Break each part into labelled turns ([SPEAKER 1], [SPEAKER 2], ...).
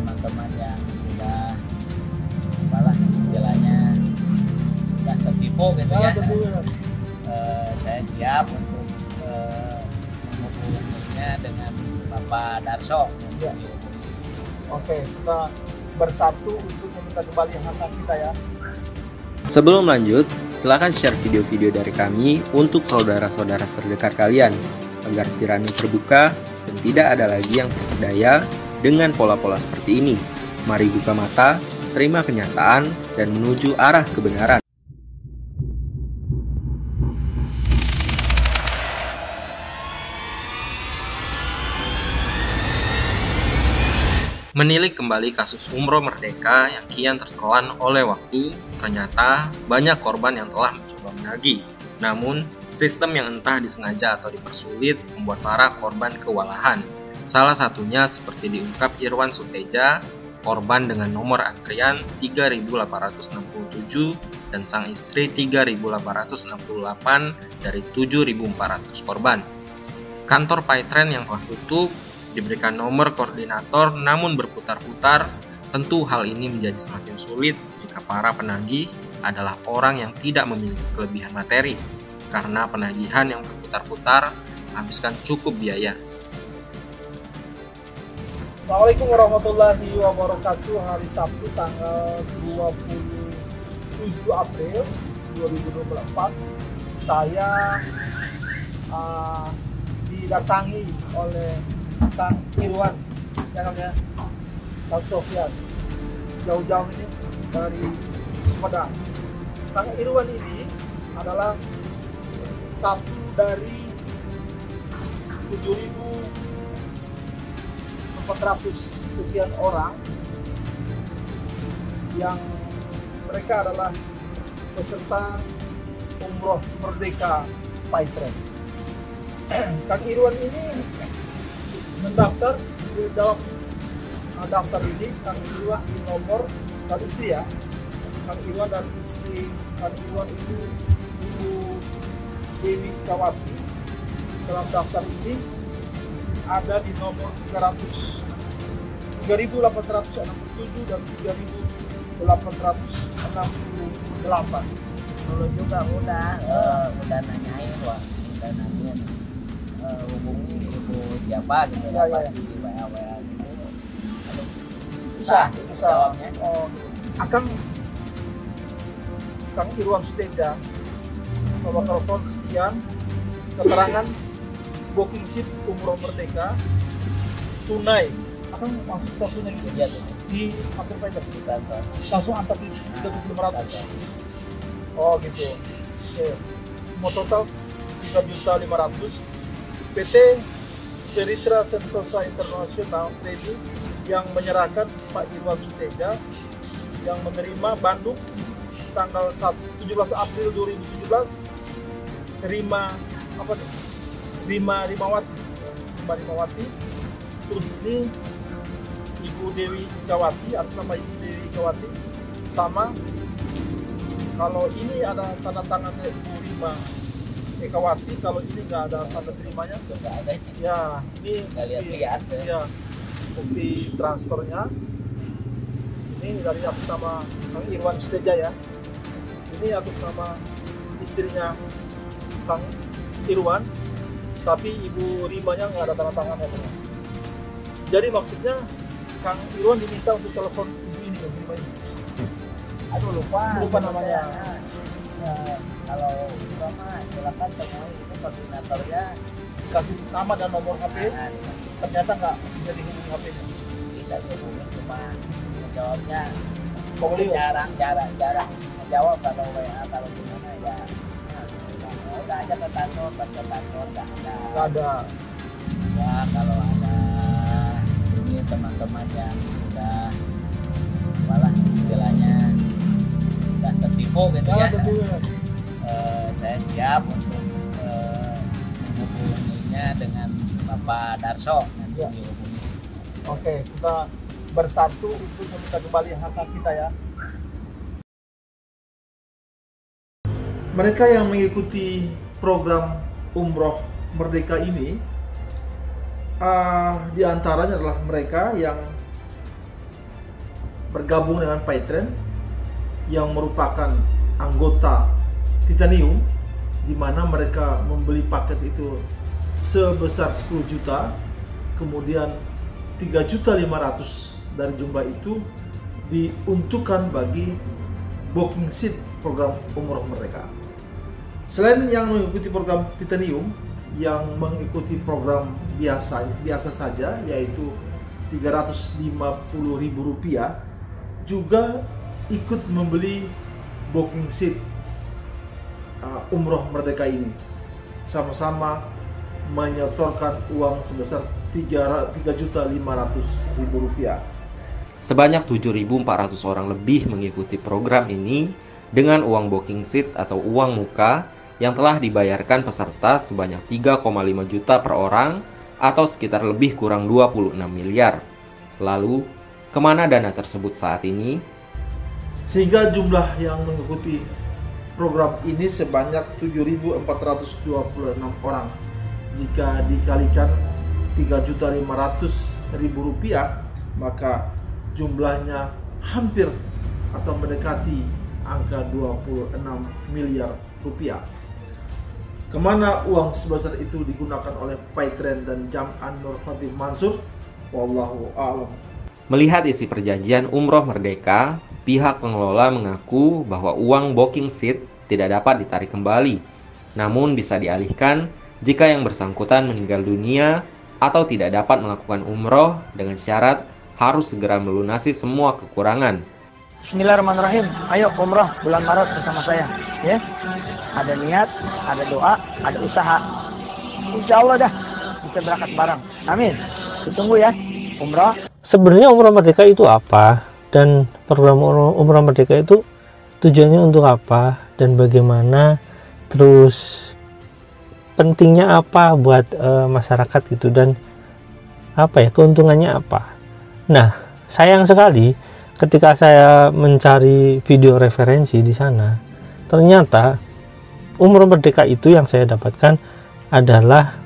[SPEAKER 1] teman-teman yang sudah apalah istilahnya sudah tertipu gitu ya. Saya siap untuk menghubunginya dengan Bapak Darso.
[SPEAKER 2] Ya. Oke, kita bersatu untuk meminta kembali harta kita ya.
[SPEAKER 3] Sebelum lanjut, silakan share video-video dari kami untuk saudara-saudara terdekat kalian agar tirani terbuka dan tidak ada lagi yang terperdaya dengan pola-pola seperti ini. Mari buka mata, terima kenyataan, dan menuju arah kebenaran. Menilik kembali kasus Umroh Merdeka yang kian tertelan oleh waktu, ternyata banyak korban yang telah mencoba menagih. Namun, sistem yang entah disengaja atau dipersulit membuat para korban kewalahan. Salah satunya seperti diungkap Irwan Suteja, korban dengan nomor antrian 3867 dan sang istri 3868 dari 7400 korban. Kantor Paytren yang telah tutup diberikan nomor koordinator namun berputar-putar, tentu hal ini menjadi semakin sulit jika para penagih adalah orang yang tidak memiliki kelebihan materi, karena penagihan yang berputar-putar menghabiskan cukup biaya.
[SPEAKER 2] Assalamualaikum warahmatullahi wabarakatuh. Hari Sabtu tanggal 27 April 2024, saya didatangi oleh Kang Irwan, namanya Kang Sofyan, jauh-jauh ini dari Sumedang. Kang Irwan ini adalah satu dari 7.400 sekian orang yang mereka adalah peserta Umroh Merdeka Paytren. Kang Irwan ini mendaftar di dalam daftar ini. Kang Irwan di nomor dan istri ya. Kang Irwan dan istri Kang Irwan itu Ibu Dewi Kawati. Dalam daftar ini ada di nomor 3867 dan 3868.
[SPEAKER 1] Dulu juga udah nanyain hubungi ibu siapa gitu
[SPEAKER 2] ya,
[SPEAKER 1] pasti di WA gitu. Aduh,
[SPEAKER 2] Susah.
[SPEAKER 1] jawabnya.
[SPEAKER 2] Akan Kang Irwan Suteja nomor telepon sekian, keterangan booking seat Umroh Merdeka tunai, akan langsung tunai gitu
[SPEAKER 1] Iya tuh.
[SPEAKER 2] di kantor pajak
[SPEAKER 1] Kantor.
[SPEAKER 2] langsung antar di 3.500. Oh gitu. Oke. Mau total 3.500.000. PT Ceritra Sentosa International Trading yang menyerahkan Pak Irwan Suteja yang menerima Bandung tanggal 17 April 2017 Rima Rimawati. Terus ini Ibu Dewi Kawati, atas nama Ibu Dewi Kawati, sama kalau ini ada tanda tangannya Ibu Rima Kawati, kalau ini nggak ada tanda terimanya.
[SPEAKER 1] Nggak ada.
[SPEAKER 2] Ya, ini
[SPEAKER 1] Nggak lihat-lihat ya.
[SPEAKER 2] ya, bukti transfernya. Ini dari atas nama Kang Irwan Suteja ya. Ini atas nama istrinya Kang Irwan, tapi Ibu Rimanya nggak ada tanda tangannya. Jadi maksudnya Kang Irwan diminta untuk telepon ibu ini, Ibu Rima ini.
[SPEAKER 1] Aduh lupa
[SPEAKER 2] namanya.
[SPEAKER 1] Kalau mah silakan temui itu koordinatornya.
[SPEAKER 2] Kasih nama dan nomor HP,
[SPEAKER 1] Nah,
[SPEAKER 2] ternyata nggak bisa dihubungi HP-nya.
[SPEAKER 1] bisa dihubungi, cuma menjawabnya
[SPEAKER 2] Polio.
[SPEAKER 1] jarang menjawab kalau WA, kalau gimana ya. Nah, udah aja ke kantor, pas ke kantor nggak ada.
[SPEAKER 2] Nggak ada.
[SPEAKER 1] Ya kalau ada ini teman-teman yang sudah malah istilahnya sudah tertipu gitu ya. Saya siap untuk menghubunginya dengan Bapak Darso nanti
[SPEAKER 2] Ya.
[SPEAKER 1] dihubungi.
[SPEAKER 2] Oke, kita bersatu untuk meminta kembali harta kita ya. Mereka yang mengikuti program Umroh Merdeka ini, di antaranya adalah mereka yang bergabung dengan PayTrend yang merupakan anggota Titanium, di mana mereka membeli paket itu sebesar 10 juta, kemudian 3.500.000 dari jumlah itu diuntukkan bagi booking seat program umroh mereka. Selain yang mengikuti program Titanium, yang mengikuti program biasa saja yaitu Rp350.000 juga ikut membeli booking seat umroh merdeka ini, sama-sama menyetorkan uang sebesar Rp3.500.000.
[SPEAKER 3] Sebanyak 7.400 orang lebih mengikuti program ini dengan uang booking seat atau uang muka yang telah dibayarkan peserta sebanyak 3,5 juta per orang atau sekitar lebih kurang 26 miliar. Lalu, kemana dana tersebut saat ini?
[SPEAKER 2] Sehingga jumlah yang mengikuti program ini sebanyak 7.426 orang. Jika dikalikan Rp3.500.000, maka jumlahnya hampir atau mendekati angka 26 miliar rupiah. Kemana uang sebesar itu digunakan oleh PayTrend dan Jam'an Nur Khatib Mansur? Wallahu a'lam.
[SPEAKER 3] Melihat isi perjanjian umroh merdeka, pihak pengelola mengaku bahwa uang booking seat tidak dapat ditarik kembali, namun bisa dialihkan jika yang bersangkutan meninggal dunia atau tidak dapat melakukan umroh dengan syarat harus segera melunasi semua kekurangan.
[SPEAKER 1] Bismillahirrahmanirrahim. Ayo umroh bulan Maret bersama saya, ya. Ada niat, ada doa, ada usaha. Insya Allah dah bisa berangkat bareng. Amin. Ditunggu ya umroh.
[SPEAKER 4] Sebenarnya umroh merdeka itu apa, dan program umroh merdeka itu tujuannya untuk apa, dan bagaimana, terus pentingnya apa buat masyarakat gitu, dan apa ya keuntungannya apa. Nah, sayang sekali ketika saya mencari video referensi di sana, ternyata umroh merdeka itu yang saya dapatkan adalah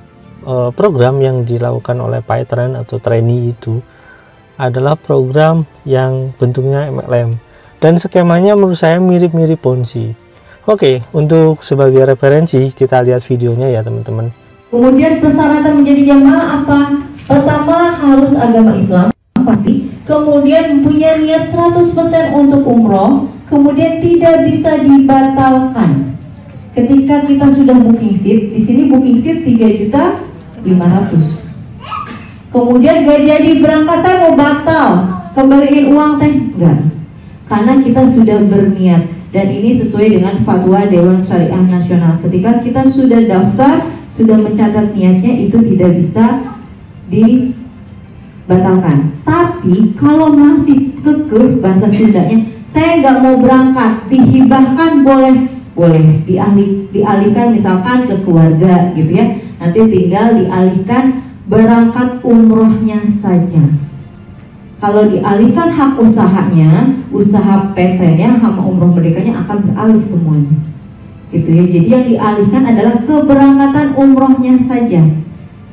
[SPEAKER 4] program yang dilakukan oleh PayTrend atau trainee itu adalah program yang bentuknya MLM, dan skemanya menurut saya mirip-mirip Ponzi. Oke, untuk sebagai referensi kita lihat videonya ya teman-teman.
[SPEAKER 5] Kemudian persyaratan menjadi jamaah apa? Pertama harus agama Islam pasti, kemudian punya niat 100% untuk umroh, kemudian tidak bisa dibatalkan. Ketika kita sudah booking seat, di sini booking seat 3.500.000. Kemudian gak jadi berangkat, saya mau batal, kembaliin uang teh, enggak. Karena kita sudah berniat, dan ini sesuai dengan fatwa Dewan Syariah Nasional. Ketika kita sudah daftar, sudah mencatat niatnya, itu tidak bisa dibatalkan. Tapi kalau masih kekeh bahasa Sundanya, saya nggak mau berangkat, dihibahkan boleh dialihkan misalkan ke keluarga gitu ya. Nanti tinggal dialihkan berangkat umrohnya saja. Kalau dialihkan hak usahanya, usaha PayTrend-nya sama umroh merdekanya akan beralih semuanya. Gitu ya. Jadi yang dialihkan adalah keberangkatan umrohnya saja.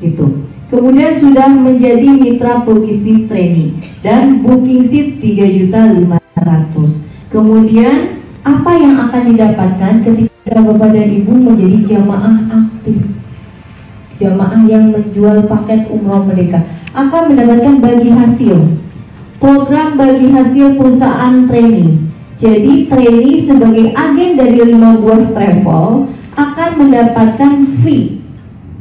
[SPEAKER 5] Gitu. Kemudian sudah menjadi mitra pebisnis trainee dan booking seat 3.500.000. Kemudian apa yang akan didapatkan ketika Bapak dan Ibu menjadi jamaah aktif? Jamaah yang menjual paket umroh merdeka akan mendapatkan bagi hasil. Program bagi hasil perusahaan trainee. Jadi trainee sebagai agen dari 5 buah travel akan mendapatkan fee.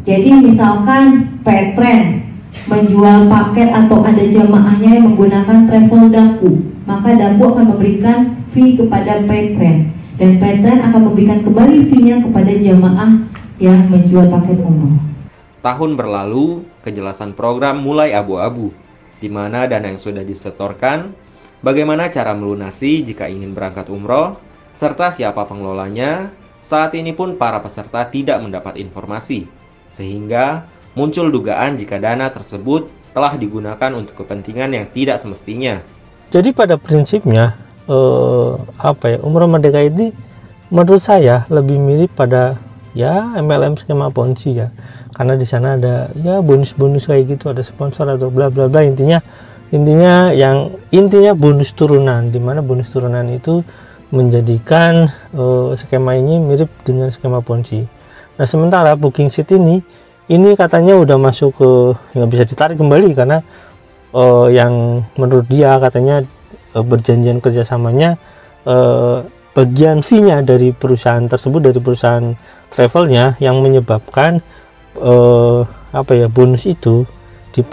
[SPEAKER 5] Jadi misalkan PayTrend menjual paket atau ada jamaahnya yang menggunakan travel Daku, maka Daku akan memberikan fee kepada PayTrend, dan PayTrend akan memberikan kembali fee-nya kepada jamaah yang menjual paket umroh.
[SPEAKER 3] Tahun berlalu, kejelasan program mulai abu-abu, di mana dana yang sudah disetorkan, bagaimana cara melunasi jika ingin berangkat umroh, serta siapa pengelolanya. Saat ini pun para peserta tidak mendapat informasi, sehingga muncul dugaan jika dana tersebut telah digunakan untuk kepentingan yang tidak semestinya.
[SPEAKER 4] Jadi pada prinsipnya umroh merdeka ini menurut saya lebih mirip pada ya MLM skema Ponzi ya, karena di sana ada ya bonus-bonus kayak gitu, ada sponsor atau bla bla bla. Intinya Intinya bonus turunan, di mana bonus turunan itu menjadikan skema ini mirip dengan skema Ponzi. Nah, sementara booking sheet ini katanya udah masuk ke, nggak bisa ditarik kembali karena yang menurut dia katanya berjanjian kerjasamanya, bagian fee-nya dari perusahaan tersebut, dari perusahaan travelnya, yang menyebabkan bonus itu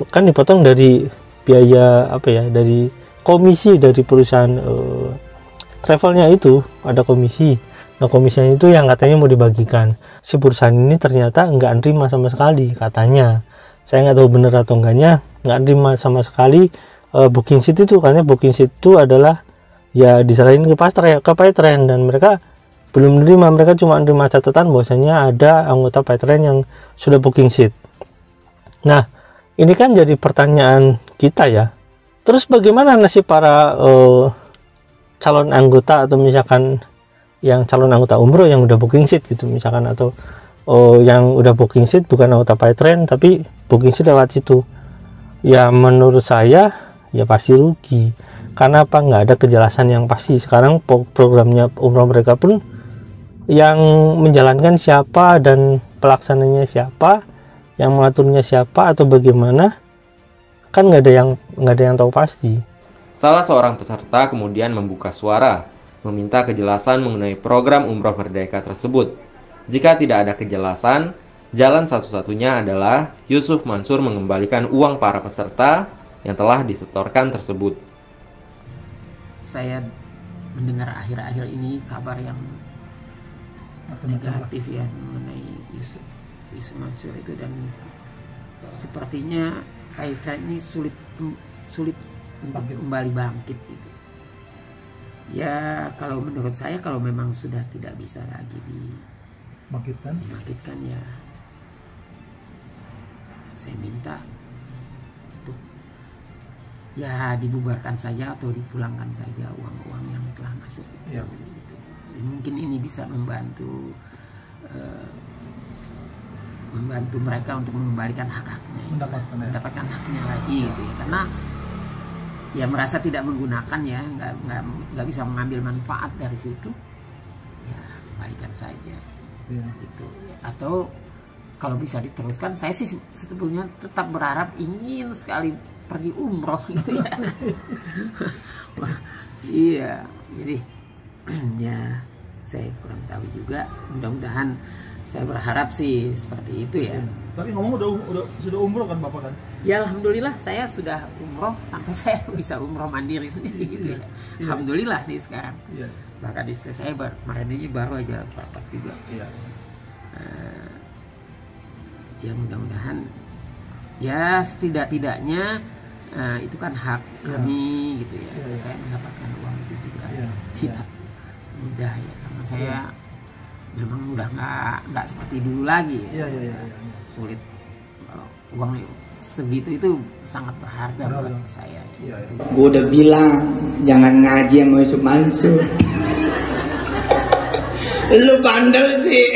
[SPEAKER 4] kan dipotong dari biaya dari komisi dari perusahaan travelnya. Itu ada komisi. Nah, komisinya itu yang katanya mau dibagikan. Si perusahaan ini ternyata nggak nerima sama sekali katanya. Saya nggak tahu bener atau enggaknya, nggak nerima sama sekali booking sheet itu, karena booking sheet itu adalah ya diserahin ke Paytrend, dan mereka belum menerima. Mereka cuma menerima catatan bahwasanya ada anggota Paytrend yang sudah booking sheet. Nah, ini kan jadi pertanyaan kita ya, terus bagaimana nasib para calon anggota, atau misalkan yang calon anggota umroh yang udah booking sheet gitu misalkan, atau yang udah booking sheet bukan anggota Paytrend tapi booking sheet lewat situ. Ya menurut saya ya pasti rugi, karena apa, nggak ada kejelasan yang pasti. Sekarang programnya umroh mereka pun yang menjalankan siapa dan pelaksananya siapa, yang mengaturnya siapa atau bagaimana, kan nggak ada yang tahu pasti.
[SPEAKER 3] Salah seorang peserta kemudian membuka suara, meminta kejelasan mengenai program umroh merdeka tersebut. Jika tidak ada kejelasan, jalan satu-satunya adalah Yusuf Mansur mengembalikan uang para peserta yang telah disetorkan tersebut.
[SPEAKER 6] Saya mendengar akhir-akhir ini kabar yang negatif ya mengenai Yusuf Mansur itu, dan sepertinya Paytrend ini sulit untuk kembali bangkit gitu. Ya kalau menurut saya, kalau memang sudah tidak bisa lagi dimaksudkan ya, saya minta untuk ya dibubarkan saja atau dipulangkan saja uang-uang yang telah masuk itu. Ya. Gitu. Mungkin ini bisa membantu mereka untuk mengembalikan hak-haknya, mendapatkan haknya lagi gitu ya, karena ya merasa tidak menggunakan ya, nggak bisa mengambil manfaat dari situ, ya kembalikan saja gitu. Atau kalau bisa diteruskan, saya sih sebetulnya tetap berharap ingin sekali pergi umroh gitu ya. Iya, jadi ya saya kurang tahu juga, mudah-mudahan saya berharap sih seperti itu ya.
[SPEAKER 2] Tapi ngomong sudah umroh kan Bapak kan?
[SPEAKER 6] Ya alhamdulillah saya sudah umroh sampai saya bisa umroh mandiri sendiri gitu ya. Alhamdulillah sih sekarang. Iya. Bahkan istri saya kemarin ini baru aja praktek juga. Iya. Ya mudah-mudahan ya setidak-tidaknya itu kan hak kami gitu ya. Saya mendapatkan uang itu juga tidak mudah ya, karena saya memang udah nggak seperti dulu lagi ya. Sulit, kalau uang segitu itu sangat berharga buat saya.
[SPEAKER 7] Gue udah bilang jangan ngaji sama Yusuf Mansur. Lu bandel sih.